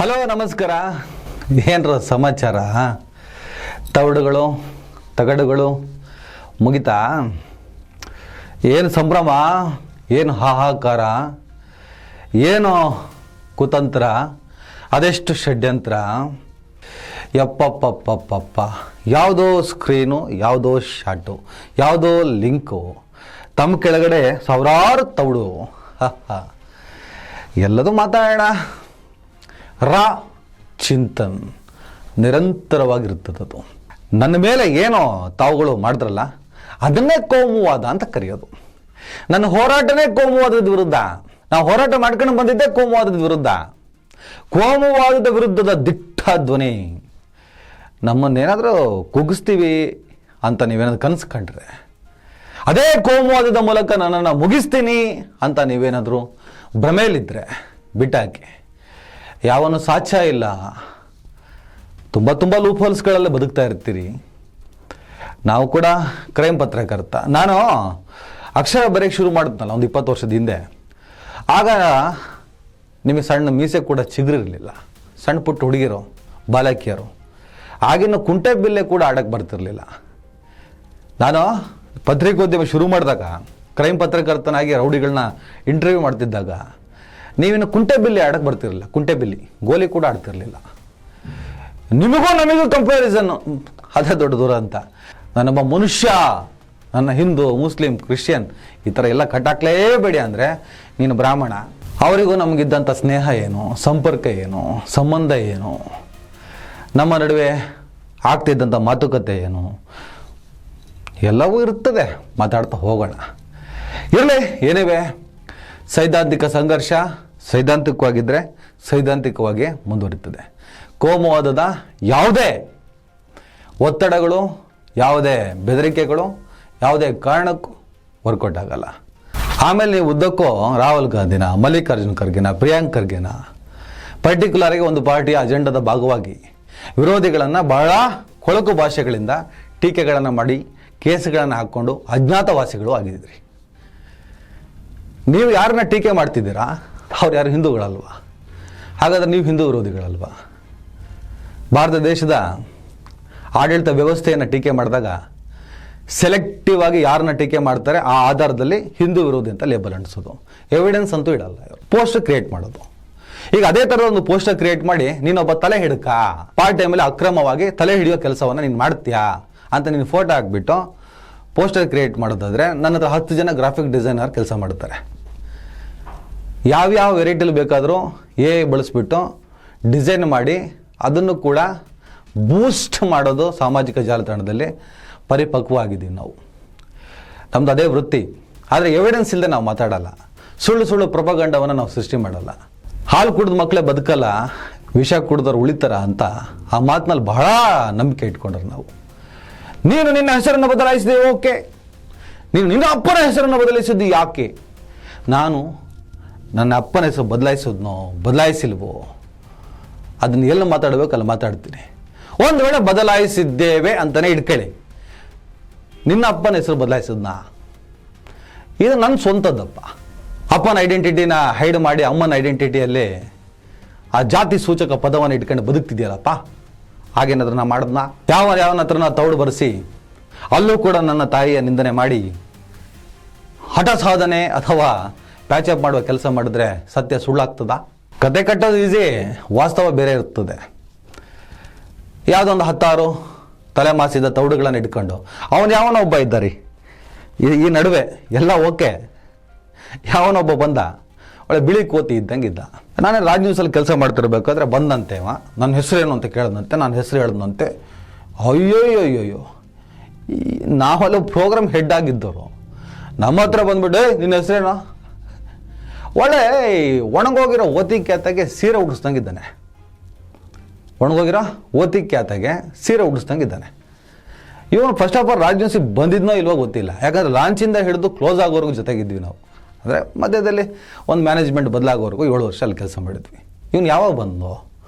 Hello ನಮಸ್ಕಾರ. ಏನರ ಸಮಾಚಾರ? ತವಡುಗಳು ತಗಡುಗಳು ಮುಗಿತಾ? ಏನು ಸಂಭ್ರಮ, ಏನು ಹಾಹಾಕಾರ, ಏನು ಕುತಂತ್ರ, ಅದೆಷ್ಟು ಷಡ್ಯಂತ್ರ. ಯಪ್ಪಪ್ಪಪ್ಪಪ್ಪಪ್ಪ, ಯಾವುದೋ ಸ್ಕ್ರೀನು, ಯಾವುದೋ ಶಾಟು, ಯಾವುದೋ ಲಿಂಕು, ತಮ್ಮ ಕೆಳಗಡೆ ಸಾವಿರಾರು ತವಡು. ಎಲ್ಲದೂ ಮಾತಾಡೋಣ. ರಾ ಚಿಂತನ್ ನಿರಂತರವಾಗಿರ್ತದದು. ನನ್ನ ಮೇಲೆ ಏನೋ ತಾವುಗಳು ಮಾಡಿದ್ರಲ್ಲ, ಅದನ್ನೇ ಕೋಮುವಾದ ಅಂತ ಕರೆಯೋದು. ನನ್ನ ಹೋರಾಟನೇ ಕೋಮುವಾದದ ವಿರುದ್ಧ. ನಾವು ಹೋರಾಟ ಮಾಡ್ಕೊಂಡು ಬಂದಿದ್ದೆ ಕೋಮುವಾದದ ವಿರುದ್ಧ. ಕೋಮುವಾದದ ವಿರುದ್ಧದ ದಿಟ್ಟ ಧ್ವನಿ. ನಮ್ಮನ್ನೇನಾದರೂ ಕುಗ್ಗಿಸ್ತೀವಿ ಅಂತ ನೀವೇನಾದ್ರು ಕನಸು ಕಂಡ್ರೆ, ಅದೇ ಕೋಮುವಾದದ ಮೂಲಕ ನನ್ನನ್ನು ಮುಗಿಸ್ತೀನಿ ಅಂತ ನೀವೇನಾದರೂ ಭ್ರಮೇಲಿದ್ದರೆ ಬಿಟ್ಟಾಕಿ. ಯಾವನು ಸಾಧ್ಯ ಇಲ್ಲ. ತುಂಬ ಲೂಪ್ ಹೋಲ್ಸ್ಗಳಲ್ಲೇ ಬದುಕ್ತಾ ಇರ್ತೀರಿ. ನಾವು ಕೂಡ ಕ್ರೈಮ್ ಪತ್ರಕರ್ತ. ನಾನು ಅಕ್ಷರ ಬರೆಯೋಕ್ಕೆ ಶುರು ಮಾಡಿದ್ನಲ್ಲ ಒಂದು 20 ವರ್ಷದ ಹಿಂದೆ. ಆಗ ನಿಮಗೆ ಸಣ್ಣ ಮೀಸೆ ಕೂಡ ಚಿಗುರಿರಲಿಲ್ಲ. ಸಣ್ಣ ಪುಟ್ಟ ಹುಡುಗಿರು, ಬಾಲಕಿಯರು. ಆಗಿನ ಕುಂಟೆ ಬಿಲ್ಲೆ ಕೂಡ ಆಡಕ್ಕೆ ಬರ್ತಿರಲಿಲ್ಲ. ನಾನು ಪತ್ರಿಕೋದ್ಯಮ ಶುರು ಮಾಡಿದಾಗ, ಕ್ರೈಮ್ ಪತ್ರಕರ್ತನಾಗಿ ರೌಡಿಗಳನ್ನ ಇಂಟರ್ವ್ಯೂ ಮಾಡ್ತಿದ್ದಾಗ, ನೀವಿನ್ನು ಕುಂಟೆ ಬಿಲ್ಲಿ ಆಡಕ್ಕೆ ಬರ್ತಿರಲಿಲ್ಲ. ಕುಂಟೆ ಬಿಲ್ಲಿ, ಗೋಲಿ ಕೂಡ ಆಡ್ತಿರಲಿಲ್ಲ. ನಿಮಗೂ ನಮಗೂ ಕಂಪ್ಯಾರಿಸನ್ನು, ಅದೇ ದೊಡ್ಡ ದೂರ ಅಂತ. ನಾನೊಬ್ಬ ಮನುಷ್ಯ, ನನ್ನ ಹಿಂದೂ, ಮುಸ್ಲಿಂ, ಕ್ರಿಶ್ಚಿಯನ್ ಈ ಥರ ಎಲ್ಲ ಕಟ್ಟಾಕ್ಲೇಬೇಡಿ ಅಂದರೆ ನೀನು ಬ್ರಾಹ್ಮಣ. ಅವರಿಗೂ ನಮಗಿದ್ದಂಥ ಸ್ನೇಹ ಏನು, ಸಂಪರ್ಕ ಏನು, ಸಂಬಂಧ ಏನು, ನಮ್ಮ ನಡುವೆ ಆಗ್ತಿದ್ದಂಥ ಮಾತುಕತೆ ಏನು, ಎಲ್ಲವೂ ಇರ್ತದೆ. ಮಾತಾಡ್ತಾ ಹೋಗೋಣ. ಇರಲಿ, ಏನಿವೆ ಸೈದ್ಧಾಂತಿಕ ಸಂಘರ್ಷ ಸೈದ್ಧಾಂತಿಕವಾಗಿದ್ದರೆ ಸೈದ್ಧಾಂತಿಕವಾಗಿ ಮುಂದುವರಿತದೆ. ಕೋಮುವಾದದ ಯಾವುದೇ ಒತ್ತಡಗಳು, ಯಾವುದೇ ಬೆದರಿಕೆಗಳು, ಯಾವುದೇ ಕಾರಣಕ್ಕೂ ವರ್ಕೌಟ್ ಆಗಲ್ಲ. ಆಮೇಲೆ ನೀವು ಉದ್ದಕ್ಕೂ ರಾಹುಲ್ ಗಾಂಧಿನ, ಮಲ್ಲಿಕಾರ್ಜುನ್ ಖರ್ಗೆನ, ಪ್ರಿಯಾಂಕ್ ಖರ್ಗೆನ ಪರ್ಟಿಕ್ಯುಲರಾಗಿ ಒಂದು ಪಾರ್ಟಿಯ ಅಜೆಂಡಾದ ಭಾಗವಾಗಿ ವಿರೋಧಿಗಳನ್ನು ಬಹಳ ಕೊಳಕು ಭಾಷೆಗಳಿಂದ ಟೀಕೆಗಳನ್ನು ಮಾಡಿ ಕೇಸುಗಳನ್ನು ಹಾಕ್ಕೊಂಡು ಅಜ್ಞಾತವಾಸಿಗಳು ಆಗಿದ್ರಿ. ನೀವು ಯಾರನ್ನ ಟೀಕೆ ಮಾಡ್ತಿದ್ದೀರಾ, ಅವ್ರು ಯಾರು ಹಿಂದೂಗಳಲ್ವಾ? ಹಾಗಾದರೆ ನೀವು ಹಿಂದೂ ವಿರೋಧಿಗಳಲ್ವಾ? ಭಾರತ ದೇಶದ ಆಡಳಿತ ವ್ಯವಸ್ಥೆಯನ್ನು ಟೀಕೆ ಮಾಡಿದಾಗ ಸೆಲೆಕ್ಟಿವ್ ಆಗಿ ಯಾರನ್ನ ಟೀಕೆ ಮಾಡ್ತಾರೆ ಆ ಆಧಾರದಲ್ಲಿ ಹಿಂದೂ ವಿರೋಧಿ ಅಂತ ಲೇಬಲ್ ಅಂಟಿಸೋದು. ಎವಿಡೆನ್ಸ್ ಅಂತೂ ಇಡಲ್ಲ. ಇವರು ಪೋಸ್ಟರ್ ಕ್ರಿಯೇಟ್ ಮಾಡೋದು. ಈಗ ಅದೇ ಥರದ ಒಂದು ಪೋಸ್ಟರ್ ಕ್ರಿಯೇಟ್ ಮಾಡಿ ನೀನೊಬ್ಬ ತಲೆ ಹಿಡ್ಕ, ಪಾರ್ಟ್ ಟೈಮಲ್ಲಿ ಅಕ್ರಮವಾಗಿ ತಲೆ ಹಿಡಿಯೋ ಕೆಲಸವನ್ನು ನೀನು ಮಾಡ್ತೀಯಾ ಅಂತ ನೀನು ಫೋಟೋ ಹಾಕ್ಬಿಟ್ಟು ಪೋಸ್ಟರ್ ಕ್ರಿಯೇಟ್ ಮಾಡೋದಾದರೆ ನನ್ನ ಹತ್ರ 10 ಜನ ಗ್ರಾಫಿಕ್ ಡಿಸೈನರ್ ಕೆಲಸ ಮಾಡ್ತಾರೆ. ಯಾವ್ಯಾವ ವೆರೈಟಿಲಿ ಬೇಕಾದರೂ ಬಳಸ್ಬಿಟ್ಟು ಡಿಸೈನ್ ಮಾಡಿ ಅದನ್ನು ಕೂಡ ಬೂಸ್ಟ್ ಮಾಡೋದು ಸಾಮಾಜಿಕ ಜಾಲತಾಣದಲ್ಲಿ ಪರಿಪಕ್ವವಾಗಿದ್ದೀವಿ ನಾವು. ನಮ್ಮದು ಅದೇ ವೃತ್ತಿ. ಆದರೆ ಎವಿಡೆನ್ಸ್ ಇಲ್ಲದೆ ನಾವು ಮಾತಾಡಲ್ಲ. ಸುಳ್ಳು ಪ್ರೊಪಗಂಡವನ್ನು ನಾವು ಸೃಷ್ಟಿ ಮಾಡಲ್ಲ. ಹಾಲು ಕುಡಿದ ಮಕ್ಕಳೇ ಬದುಕಲ್ಲ, ವಿಷ ಕುಡಿದವ್ರು ಉಳಿತಾರ ಅಂತ ಆ ಮಾತಿನಲ್ಲಿ ಬಹಳ ನಂಬಿಕೆ ಇಟ್ಕೊಂಡ್ರು ನಾವು. ನೀನು ನಿನ್ನ ಹೆಸರನ್ನು ಬದಲಾಯಿಸಿದೆ, ಓಕೆ. ನೀನು ನಿನ್ನ ಅಪ್ಪನ ಹೆಸರನ್ನು ಬದಲಾಯಿಸಿದ್ದು ಯಾಕೆ? ನಾನು ನನ್ನ ಅಪ್ಪನ ಹೆಸರು ಬದಲಾಯಿಸಿಲ್ವೋ ಅದನ್ನು ಎಲ್ಲ ಮಾತಾಡಬೇಕಲ್ಲ ಮಾತಾಡ್ತೀನಿ. ಒಂದು ವೇಳೆ ಬದಲಾಯಿಸಿದ್ದೇವೆ ಅಂತಲೇ ಇಟ್ಕೊಳ್ಳಿ, ನಿನ್ನ ಅಪ್ಪನ ಹೆಸರು ಬದಲಾಯಿಸಿದ್ನಾ? ಇದು ನನ್ನ ಸ್ವಂತದ್ದಪ್ಪ. ಅಪ್ಪನ ಐಡೆಂಟಿಟಿನ ಹೈಡ್ ಮಾಡಿ ಅಮ್ಮನ ಐಡೆಂಟಿಟಿಯಲ್ಲಿ ಆ ಜಾತಿ ಸೂಚಕ ಪದವನ್ನು ಇಟ್ಕೊಂಡು ಬದುಕ್ತಿದ್ಯಲ್ಲಪ್ಪ. ಹಾಗೇನಾದ್ರೂ ನಾ ಮಾಡಿದ್ನಾ? ಯಾವನ ಹತ್ರ ನಾ ತೌಡು ಬರೆಸಿ ಅಲ್ಲೂ ಕೂಡ ನನ್ನ ತಾಯಿಯ ನಿಂದನೆ ಮಾಡಿ ಹಠ ಸಾಧನೆ ಅಥವಾ ಪ್ಯಾಚಪ್ ಮಾಡುವ ಕೆಲಸ ಮಾಡಿದ್ರೆ ಸತ್ಯ ಸುಳ್ಳಾಗ್ತದ? ಕತೆ ಕಟ್ಟೋದು ಈಸಿ, ವಾಸ್ತವ ಬೇರೆ ಇರ್ತದೆ. ಯಾವುದೊಂದು 10 ತಲೆಮಾಸಿದ ತೌಡುಗಳನ್ನು ಇಟ್ಕೊಂಡು ಯಾವನೋ ಒಬ್ಬ ಇದ್ದಾರೆ ಈ ನಡುವೆ ಎಲ್ಲ ಓಕೆ. ಯಾವನೊಬ್ಬ ಬಂದ, ಒಳ್ಳೆ ಬಿಳಿ ಕೋತಿ ಇದ್ದಂಗೆ ಇದ್ದ. ನಾನೇ ರಾಜ್ ನ್ಯೂಸಲ್ಲಿ ಕೆಲಸ ಮಾಡ್ತಿರ್ಬೇಕಾದ್ರೆ ಬಂದಂತೆ ನನ್ನ ಹೆಸರೇನು ಅಂತ ಕೇಳಿದಂತೆ, ನಾನು ಹೆಸರು ಹೇಳಿದಂತೆ. ಅಯ್ಯೋಯ್ಯೋಯ್ಯೋ, ನಾವೆಲ್ಲ ಪ್ರೋಗ್ರಾಮ್ ಹೆಡ್ ಆಗಿದ್ದವರು ನಮ್ಮ ಹತ್ರ ಬಂದ್ಬಿಟ್ಟು ನಿನ್ನ ಹೆಸರೇನು? ಒಳ್ಳೆ ಒಣಗೋಗಿರೋ ಓತಿ ಕ್ಯಾತಾಗೆ ಸೀರೆ ಉಡಿಸ್ದಂಗಿದ್ದಾನೆ. ಒಣಗೋಗಿರೋ ಓತಿ ಕ್ಯಾತಾಗೆ ಸೀರೆ ಉಡಿಸ್ದಂಗಿದ್ದಾನೆ. ಇವನು ಫಸ್ಟ್ ಆಫ್ ಆಲ್ ರಾಜ್ ನ್ಯೂಸಿಗೆ ಬಂದಿದ್ನೋ ಇಲ್ವೋ ಗೊತ್ತಿಲ್ಲ. ಯಾಕಂದರೆ ಲಾಂಚಿಂದ ಹಿಡಿದು ಕ್ಲೋಸ್ ಆಗೋವರೆಗೂ ಜೊತೆಗಿದ್ವಿ ನಾವು. ಅಂದರೆ ಮಧ್ಯದಲ್ಲಿ ಒಂದು ಮ್ಯಾನೇಜ್ಮೆಂಟ್ ಬದಲಾಗೋವರೆಗೂ 7 ವರ್ಷ ಅಲ್ಲಿ ಕೆಲಸ ಮಾಡಿದ್ವಿ. ಇವನು ಯಾವಾಗ ಬಂದನೋ,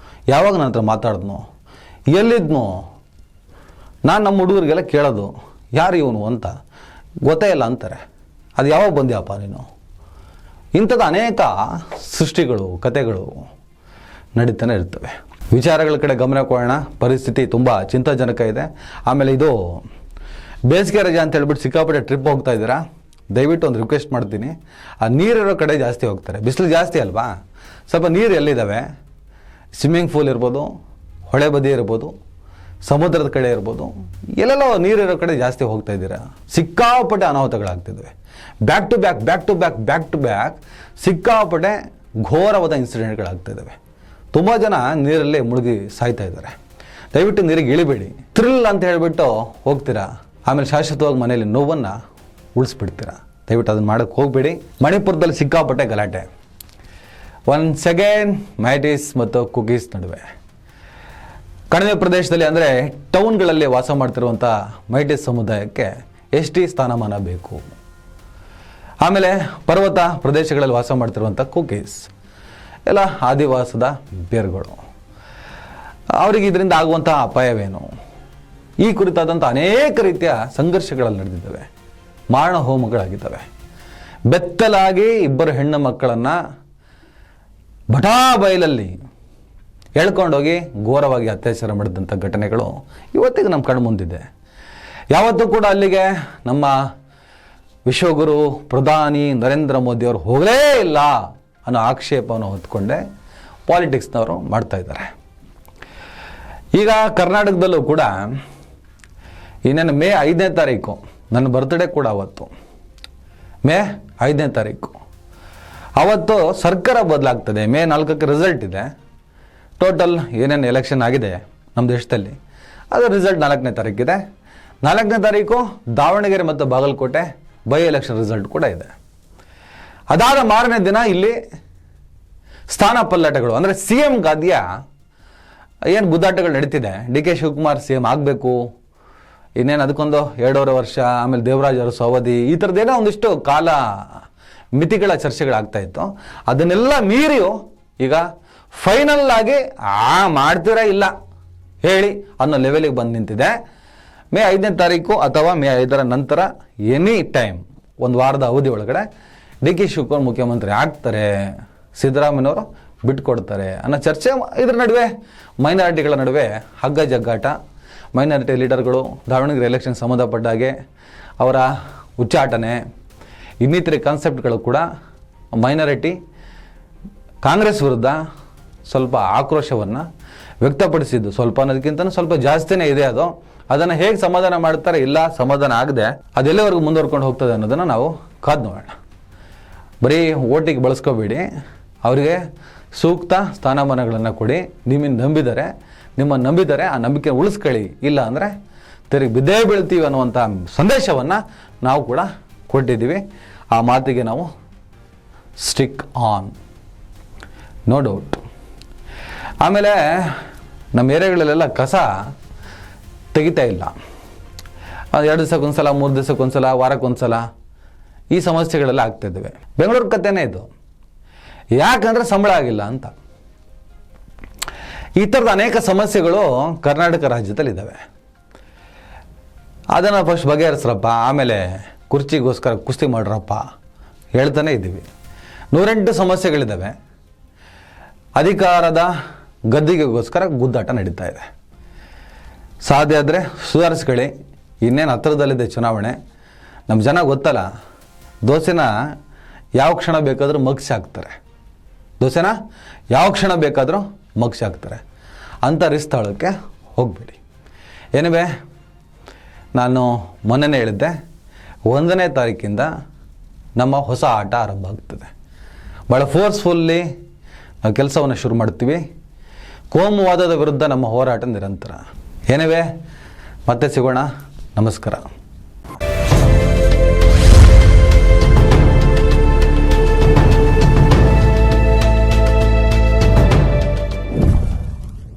ಯಾವಾಗ ನನ್ನ ಹತ್ರ ಮಾತಾಡಿದ್ನೋ, ಎಲ್ಲಿದ್ನೋ? ನಾನು ನಮ್ಮ ಹುಡುಗರಿಗೆಲ್ಲ ಕೇಳೋದು, ಯಾರು ಇವನು ಅಂತ ಗೊತ್ತೇ ಇಲ್ಲ ಅಂತಾರೆ. ಅದು ಯಾವಾಗ ಬಂದ್ಯಪ್ಪ ನೀನು? ಇಂಥದ್ದು ಅನೇಕ ಸೃಷ್ಟಿಗಳು, ಕತೆಗಳು ನಡೀತಾನೆ ಇರ್ತವೆ. ವಿಚಾರಗಳ ಕಡೆ ಗಮನ ಕೊಡೋಣ. ಪರಿಸ್ಥಿತಿ ತುಂಬ ಚಿಂತಾಜನಕ ಇದೆ. ಆಮೇಲೆ ಇದು ಬೇಸಿಗೆ ರಜೆ ಅಂತ ಹೇಳ್ಬಿಟ್ಟು ಸಿಕ್ಕಾಪಟ್ಟೆ ಟ್ರಿಪ್ ಹೋಗ್ತಾ ಇದ್ದೀರಾ, ದಯವಿಟ್ಟು ಒಂದು ರಿಕ್ವೆಸ್ಟ್ ಮಾಡ್ತೀನಿ, ಆ ನೀರಿರೋ ಕಡೆ ಜಾಸ್ತಿ ಹೋಗ್ತಾರೆ. ಬಿಸಿಲು ಜಾಸ್ತಿ ಅಲ್ವಾ, ಸ್ವಲ್ಪ ನೀರು ಎಲ್ಲಿದ್ದಾವೆ, ಸ್ವಿಮ್ಮಿಂಗ್ ಪೂಲ್ ಇರ್ಬೋದು, ಹೊಳೆ ಬದಿ ಇರ್ಬೋದು, ಸಮುದ್ರದ ಕಡೆ ಇರ್ಬೋದು, ಎಲ್ಲೆಲ್ಲೋ ನೀರಿರೋ ಕಡೆ ಜಾಸ್ತಿ ಹೋಗ್ತಾ ಇದ್ದೀರಾ. ಸಿಕ್ಕಾಪಟ್ಟೆ ಅನಾಹುತಗಳಾಗ್ತಿದ್ವಿ. ಬ್ಯಾಕ್ ಟು ಬ್ಯಾಕ್ ಸಿಕ್ಕಾಪಟ್ಟೆ ಘೋರವಾದ ಇನ್ಸಿಡೆಂಟ್ಗಳಾಗ್ತಿದ್ದಾವೆ. ತುಂಬ ಜನ ನೀರಲ್ಲೇ ಮುಳುಗಿ ಸಾಯ್ತಾ ಇದ್ದಾರೆ. ದಯವಿಟ್ಟು ನೀರಿಗೆ ಇಳಿಬೇಡಿ. ಥ್ರಿಲ್ ಅಂತ ಹೇಳಿಬಿಟ್ಟು ಹೋಗ್ತೀರಾ, ಆಮೇಲೆ ಶಾಶ್ವತವಾಗಿ ಮನೆಯಲ್ಲಿ ನೋವನ್ನು ಉಳಿಸ್ಬಿಡ್ತೀರಾ. ದಯವಿಟ್ಟು ಅದನ್ನು ಮಾಡೋಕ್ಕೆ ಹೋಗಬೇಡಿ. ಮಣಿಪುರದಲ್ಲಿ ಸಿಕ್ಕಾಪಟ್ಟೆ ಗಲಾಟೆ. ಒನ್ಸ್ ಅಗೇನ್ ಮೈಟೀಸ್ ಮತ್ತು ಕುಕೀಸ್ ನಡುವೆ ಕಣಿವೆ ಪ್ರದೇಶದಲ್ಲಿ ಅಂದರೆ ಟೌನ್ಗಳಲ್ಲಿ ವಾಸ ಮಾಡ್ತಿರುವಂಥ ಮೈಟೀಸ್ ಸಮುದಾಯಕ್ಕೆ ಎಸ್ ಟಿ ಸ್ಥಾನಮಾನ ಬೇಕು. ಆಮೇಲೆ ಪರ್ವತ ಪ್ರದೇಶಗಳಲ್ಲಿ ವಾಸ ಮಾಡ್ತಿರುವಂಥ ಕುಕೀಸ್ ಎಲ್ಲ ಆದಿವಾಸದ ಬೇರುಗಳು. ಅವರಿಗೆ ಇದರಿಂದ ಆಗುವಂಥ ಅಪಾಯವೇನು, ಈ ಕುರಿತಾದಂಥ ಅನೇಕ ರೀತಿಯ ಸಂಘರ್ಷಗಳಲ್ಲಿ ನಡೆದಿದ್ದಾವೆ, ಮಾರಣ ಹೋಮಗಳಾಗಿದ್ದಾವೆ. ಬೆತ್ತಲಾಗಿ ಇಬ್ಬರು ಹೆಣ್ಣು ಮಕ್ಕಳನ್ನು ಬಟಾ ಬಯಲಲ್ಲಿ ಎಳ್ಕೊಂಡೋಗಿ ಘೋರವಾಗಿ ಅತ್ಯಾಚಾರ ಮಾಡಿದಂಥ ಘಟನೆಗಳು ಇವತ್ತಿಗೆ ನಮ್ಮ ಕಣ್ಣು ಮುಂದಿದೆ. ಯಾವತ್ತೂ ಕೂಡ ಅಲ್ಲಿಗೆ ನಮ್ಮ ವಿಶ್ವಗುರು ಪ್ರಧಾನಿ ನರೇಂದ್ರ ಮೋದಿಯವರು ಹೋಗಲೇ ಇಲ್ಲ ಅನ್ನೋ ಆಕ್ಷೇಪವನ್ನು ಹೊತ್ಕೊಂಡೆ ಪಾಲಿಟಿಕ್ಸ್ನವರು ಮಾಡ್ತಾ ಇದ್ದಾರೆ. ಈಗ ಕರ್ನಾಟಕದಲ್ಲೂ ಕೂಡ ಇನ್ನೇನು ಮೇ 5ನೇ ತಾರೀಕು ನನ್ನ ಬರ್ತ್ಡೇ ಕೂಡ ಅವತ್ತು, ಮೇ 5ನೇ ತಾರೀಕು ಅವತ್ತು ಸರ್ಕಾರ ಬದಲಾಗ್ತದೆ. ಮೇ 4ಕ್ಕೆ ರಿಸಲ್ಟ್ ಇದೆ. ಟೋಟಲ್ ಏನೇನು ಎಲೆಕ್ಷನ್ ಆಗಿದೆ ನಮ್ಮ ದೇಶದಲ್ಲಿ ಅದು ರಿಸಲ್ಟ್ 4ನೇ ತಾರೀಕಿದೆ. 4ನೇ ತಾರೀಕು ದಾವಣಗೆರೆ ಮತ್ತು ಬಾಗಲಕೋಟೆ ಬೈ ಎಲೆಕ್ಷನ್ ರಿಸಲ್ಟ್ ಕೂಡ ಇದೆ. ಅದಾದ ಮಾರನೇ ದಿನ ಇಲ್ಲಿ ಸ್ಥಾನ ಪಲ್ಲಟಗಳು ಅಂದರೆ ಸಿ ಎಂ ಗಾದಿಯ ಏನು ಗುದ್ದಾಟಗಳು ನಡೀತಿದೆ. D K Shivakumar C M ಆಗಬೇಕು, ಇನ್ನೇನು ಅದಕ್ಕೊಂದು 2.5 ವರ್ಷ, ಆಮೇಲೆ ದೇವರಾಜ್ ಅರಸು ಅವಧಿ, ಈ ಥರದ್ದೇನೋ ಒಂದಿಷ್ಟು ಕಾಲ ಮಿತಿಗಳ ಚರ್ಚೆಗಳಾಗ್ತಾ ಇತ್ತು. ಅದನ್ನೆಲ್ಲ ಮೀರಿಯೂ ಈಗ ಫೈನಲ್ ಆಗಿ ಮಾಡ್ತೀರಾ ಇಲ್ಲ ಹೇಳಿ ಅನ್ನೋ ಲೆವೆಲಿಗೆ ಬಂದು ನಿಂತಿದೆ. ಮೇ 5ನೇ ತಾರೀಕು ಅಥವಾ ಮೇ 5ರ ನಂತರ ಎನಿ ಟೈಮ್ ಒಂದು ವಾರದ ಅವಧಿ ಒಳಗಡೆ ಡಿ ಕೆ ಶಿವಕುಮಾರ್ ಮುಖ್ಯಮಂತ್ರಿ ಆಗ್ತಾರೆ, ಸಿದ್ದರಾಮಯ್ಯನವರು ಬಿಟ್ಕೊಡ್ತಾರೆ ಅನ್ನೋ ಚರ್ಚೆ. ಇದ್ರ ನಡುವೆ ಮೈನಾರಿಟಿಗಳ ನಡುವೆ ಹಗ್ಗ ಜಗ್ಗಾಟ. ಮೈನಾರಿಟಿ ಲೀಡರ್ಗಳು ದಾವಣಗೆರೆ ಎಲೆಕ್ಷನ್ ಸಂಬಂಧಪಟ್ಟ ಹಾಗೆ ಅವರ ಉಚ್ಚಾಟನೆ, ಇನ್ನಿತರೆ ಕಾನ್ಸೆಪ್ಟ್ಗಳು ಕೂಡ ಮೈನಾರಿಟಿ ಕಾಂಗ್ರೆಸ್ ವಿರುದ್ಧ ಸ್ವಲ್ಪ ಆಕ್ರೋಶವನ್ನು ವ್ಯಕ್ತಪಡಿಸಿದ್ದು. ಸ್ವಲ್ಪ ಅನ್ನೋದಕ್ಕಿಂತ ಸ್ವಲ್ಪ ಜಾಸ್ತಿನೇ ಇದೆ ಅದು. ಅದನ್ನು ಹೇಗೆ ಸಮಾಧಾನ ಮಾಡ್ತಾರೆ, ಇಲ್ಲ ಸಮಾಧಾನ ಆಗದೆ ಅದೆಲ್ಲವರೆಗೂ ಮುಂದುವರ್ಕೊಂಡು ಹೋಗ್ತದೆ ಅನ್ನೋದನ್ನು ನಾವು ಕಾದು ನೋಡೋಣ. ಬರೀ ಓಟಿಗೆ ಬಳಸ್ಕೋಬೇಡಿ, ಅವರಿಗೆ ಸೂಕ್ತ ಸ್ಥಾನಮಾನಗಳನ್ನು ಕೊಡಿ. ನಿಮ್ಮನ್ನು ನಂಬಿದರೆ ಆ ನಂಬಿಕೆ ಉಳಿಸ್ಕೊಳ್ಳಿ, ಇಲ್ಲ ಅಂದರೆ ತಿರುಗಿ ಬಿದ್ದೇ ಬೀಳ್ತೀವಿ ಅನ್ನುವಂಥ ಸಂದೇಶವನ್ನು ನಾವು ಕೂಡ ಕೊಟ್ಟಿದ್ದೀವಿ. ಆ ಮಾತಿಗೆ ನಾವು ಸ್ಟಿಕ್ ಆನ್, ನೋ ಡೌಟ್. ಆಮೇಲೆ ನಮ್ಮ ಏರಿಯಾಗಳಲ್ಲೆಲ್ಲ ಕಸ ತೆಗಿತಾ ಇಲ್ಲ. 2 ದಿವಸಕ್ಕೊಂದ್ಸಲ, 3 ದಿವಸಕ್ಕೊಂದ್ಸಲ, ವಾರಕ್ಕೊಂದ್ಸಲ ಈ ಸಮಸ್ಯೆಗಳೆಲ್ಲ ಆಗ್ತಾಯಿದ್ದಾವೆ. ಬೆಂಗಳೂರು ಕಥೆನೇ ಇದು. ಯಾಕಂದರೆ ಸಂಬಳ ಆಗಿಲ್ಲ ಅಂತ. ಈ ಥರದ ಅನೇಕ ಸಮಸ್ಯೆಗಳು ಕರ್ನಾಟಕ ರಾಜ್ಯದಲ್ಲಿದ್ದಾವೆ. ಅದನ್ನು ಫಸ್ಟ್ ಬಗೆಹರಿಸ್ರಪ್ಪ, ಆಮೇಲೆ ಕುರ್ಚಿಗೋಸ್ಕರ ಕುಸ್ತಿ ಮಾಡ್ರಪ್ಪ ಹೇಳ್ತಾನೆ ಇದ್ದೀವಿ. 108 ಸಮಸ್ಯೆಗಳಿದ್ದಾವೆ. ಅಧಿಕಾರದ ಗದ್ದಿಗೆಗೋಸ್ಕರ ಗುದ್ದಾಟ ನಡೀತಾ ಇದೆ. ಸಾಧ್ಯ ಆದರೆ ಸುಧಾರಿಸ್ಕೊಳ್ಳಿ. ಇನ್ನೇನು ಹತ್ತಿರದಲ್ಲಿದೆ ಚುನಾವಣೆ. ನಮ್ಮ ಜನ ಗೊತ್ತಲ್ಲ, ದೋಸೆನ ಯಾವ ಕ್ಷಣ ಬೇಕಾದರೂ ಮಗ್ಸಿ ಹಾಕ್ತಾರೆ. ದೋಸೆನ ಯಾವ ಕ್ಷಣ ಬೇಕಾದರೂ ಮಗ್ಸಿ ಹಾಕ್ತಾರೆ. ಅಂಥ ಸ್ಥಳಕ್ಕೆ ಹೋಗಬೇಡಿ. ಏನಿವೆ, ನಾನು ಮೊನ್ನೆನೇ ಹೇಳಿದ್ದೆ, 1ನೇ ತಾರೀಕಿಂದ ನಮ್ಮ ಹೊಸ ಆಟ ಆರಂಭ ಆಗ್ತದೆ. ಭಾಳ ಫೋರ್ಸ್ಫುಲ್ಲಿ ನಾವು ಕೆಲಸವನ್ನು ಶುರು ಮಾಡ್ತೀವಿ. ಕೋಮುವಾದದ ವಿರುದ್ಧ ನಮ್ಮ ಹೋರಾಟ ನಿರಂತರ. ಏನಿವೆ, ಮತ್ತೆ ಸಿಗೋಣ. ನಮಸ್ಕಾರ.